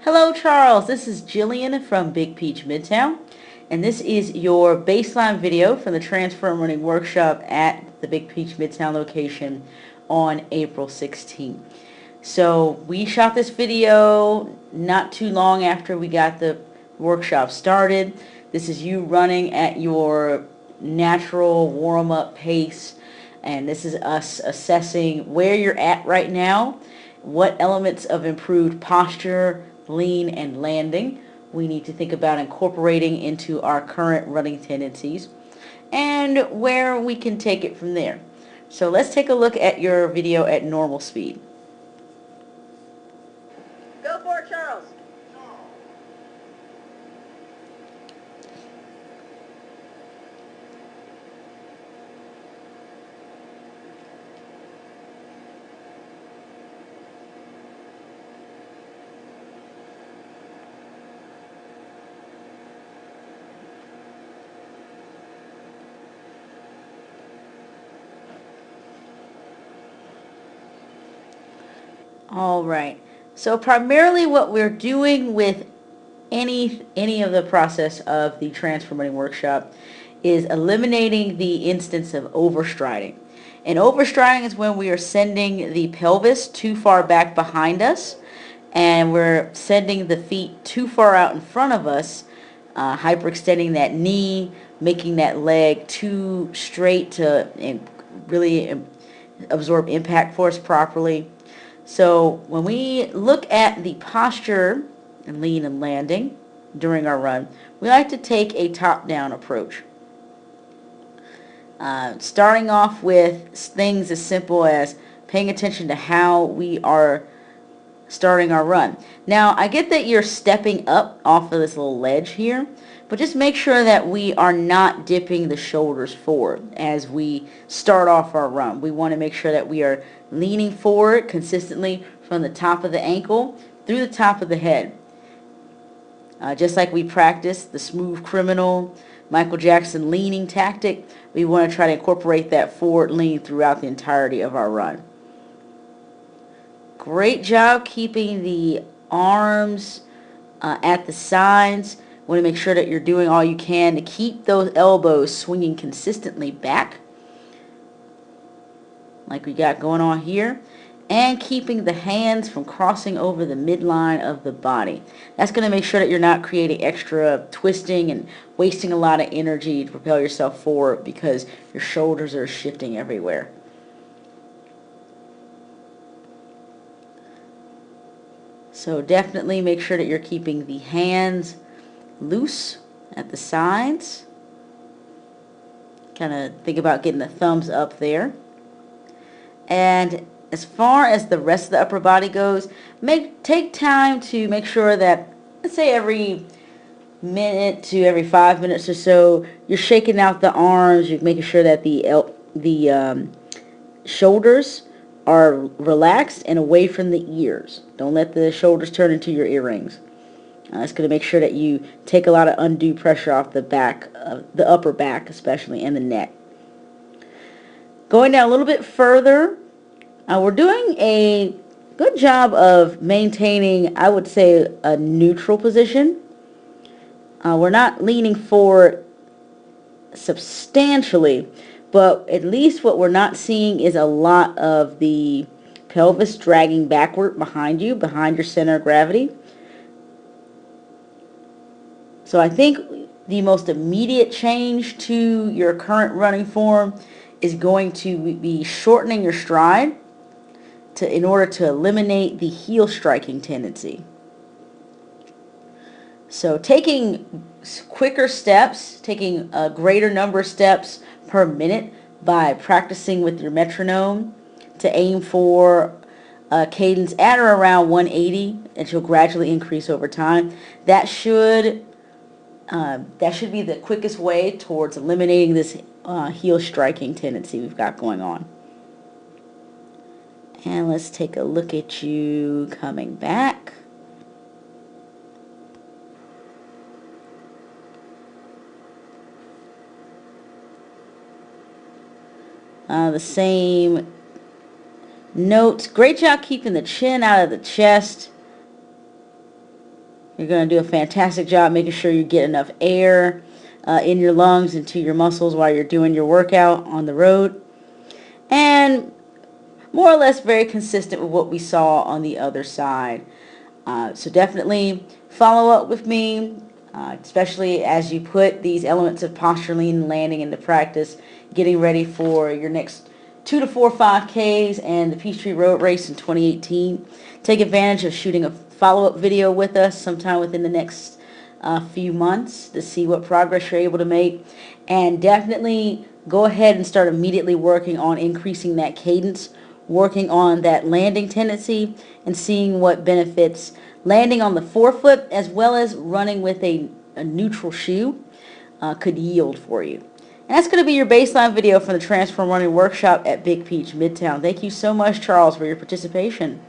Hello Charles, this is Jillian from Big Peach Midtown, and this is your baseline video from the Transfer Running Workshop at the Big Peach Midtown location on April 16th. So we shot this video not too long after we got the workshop started. This is you running at your natural warm-up pace, and this is us assessing where you're at right now, what elements of improved posture, lean, and landing we need to think about incorporating into our current running tendencies, and where we can take it from there. So let's take a look at your video at normal speed. Go for it, Charles. All right. So primarily what we're doing with any of the process of the Transfer Running Workshop is eliminating the instance of overstriding. And overstriding is when we are sending the pelvis too far back behind us and we're sending the feet too far out in front of us, hyperextending that knee, making that leg too straight to really absorb impact force properly. So when we look at the posture and lean and landing during our run, we like to take a top-down approach. Starting off with things as simple as paying attention to how we are starting our run. Now, I get that you're stepping up off of this little ledge here, but just make sure that we are not dipping the shoulders forward as we start off our run. We want to make sure that we are leaning forward consistently from the top of the ankle through the top of the head. Just like we practice the smooth criminal, Michael Jackson leaning tactic, we want to try to incorporate that forward lean throughout the entirety of our run. Great job keeping the arms at the sides. Want to make sure that you're doing all you can to keep those elbows swinging consistently back, like we got going on here, and keeping the hands from crossing over the midline of the body. That's going to make sure that you're not creating extra twisting and wasting a lot of energy to propel yourself forward because your shoulders are shifting everywhere. So definitely make sure that you're keeping the hands loose at the sides. Kind of think about getting the thumbs up there. And as far as the rest of the upper body goes, take time to make sure that, let's say every minute to every 5 minutes or so, you're shaking out the arms, you're making sure that the shoulders are relaxed and away from the ears. Don't let the shoulders turn into your earrings. It's going to make sure that you take a lot of undue pressure off the back, the upper back especially, and the neck. Going down a little bit further, we're doing a good job of maintaining, I would say, a neutral position. We're not leaning forward substantially, but at least what we're not seeing is a lot of the pelvis dragging backward behind you, behind your center of gravity. So I think the most immediate change to your current running form is going to be shortening your stride in order to eliminate the heel striking tendency. So taking quicker steps, taking a greater number of steps per minute by practicing with your metronome to aim for a cadence at or around 180, and you'll gradually increase over time. That should be the quickest way towards eliminating this heel striking tendency we've got going on. And let's take a look at you coming back. The same notes. Great job keeping the chin out of the chest. You're going to do a fantastic job making sure you get enough air in your lungs and to your muscles while you're doing your workout on the road. And more or less very consistent with what we saw on the other side. So definitely follow up with me, especially as you put these elements of posturing and landing into practice, getting ready for your next 2 to 4 5Ks and the Peachtree Road Race in 2018. Take advantage of shooting a follow-up video with us sometime within the next few months to see what progress you're able to make. And definitely go ahead and start immediately working on increasing that cadence, working on that landing tendency, and seeing what benefits landing on the forefoot as well as running with a neutral shoe could yield for you. And that's going to be your baseline video from the Transform Running Workshop at Big Peach Midtown. Thank you so much, Charles, for your participation.